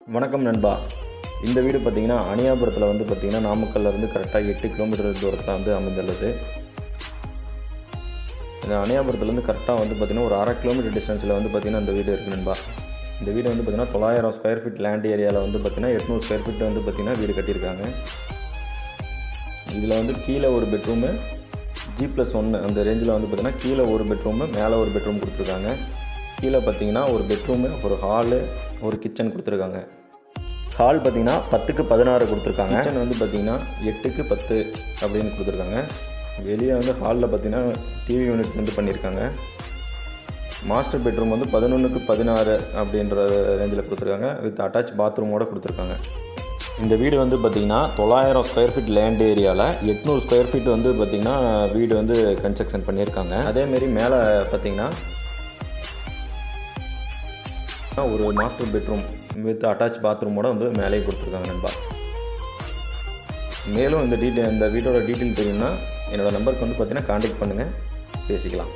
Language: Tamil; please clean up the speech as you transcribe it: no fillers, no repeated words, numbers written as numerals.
வணக்கம் நண்பா. இந்த வீடு பார்த்திங்கன்னா அணியாபுரத்தில் வந்து பார்த்திங்கன்னா நாமக்கல்லேருந்து கரெக்டாக 8 கிலோமீட்டர் தூரத்தில் வந்து அமைந்துள்ளது. இந்த அணியாபுரத்துலேருந்து கரெக்டாக வந்து பார்த்திங்கன்னா ஒரு 1/2 கிலோமீட்டர் டிஸ்டன்ஸில் வந்து பார்த்திங்கன்னா இந்த வீடு இருக்குது நண்பா. இந்த வீடு வந்து பார்த்திங்கன்னா 900 ஸ்கொயர் ஃபீட் லேண்ட் ஏரியாவில் வந்து பார்த்திங்கன்னா 800 ஸ்கொயர் ஃபீட் வந்து பார்த்திங்கன்னா வீடு கட்டியிருக்காங்க. இதில் வந்து கீழே ஒரு பெட்ரூமு G+1 அந்த ரேஞ்சில் வந்து பார்த்திங்கன்னா கீழே ஒரு பெட்ரூமு மேலே ஒரு பெட்ரூம் கொடுத்துருக்காங்க. கீழே பார்த்திங்கன்னா ஒரு பெட்ரூமு, ஒரு ஹாலு, ஒரு கிச்சன் கொடுத்துருக்காங்க. ஹால் பார்த்திங்கன்னா 10க்கு 16 கொடுத்துருக்காங்க. கிச்சன் வந்து பார்த்திங்கன்னா 8க்கு 10 அப்படின்னு கொடுத்துருக்காங்க. வெளியே வந்து ஹாலில் பார்த்திங்கன்னா டிவி யூனிட் வந்து பண்ணியிருக்காங்க. மாஸ்டர் பெட்ரூம் வந்து 11க்கு 16 அப்படின்ற ரேஞ்சில் கொடுத்துருக்காங்க. வித் அட்டாச் பாத்ரூமோடு கொடுத்துருக்காங்க. இந்த வீடு வந்து பார்த்திங்கன்னா 900 ஸ்கொயர் ஃபீட் லேண்ட் ஏரியாவில் 800 ஸ்கொயர் ஃபீட் வந்து பார்த்திங்கன்னா வீடு வந்து கன்ஸ்ட்ரக்ஷன் பண்ணியிருக்காங்க. அதேமாரி மேலே பார்த்திங்கன்னா ஒரு மாஸ்டர் பெட்ரூம் வித் அட்டாச் பாத்ரூமோட வந்து மேலேயே கொடுத்துருக்காங்க நண்பா. மேலும் இந்த வீட்டோட டீட்டெயில் தெரியும்னா என்னோடய நம்பருக்கு வந்து பார்த்திங்கன்னா கான்டாக்ட் பண்ணுங்கள், பேசிக்கலாம்.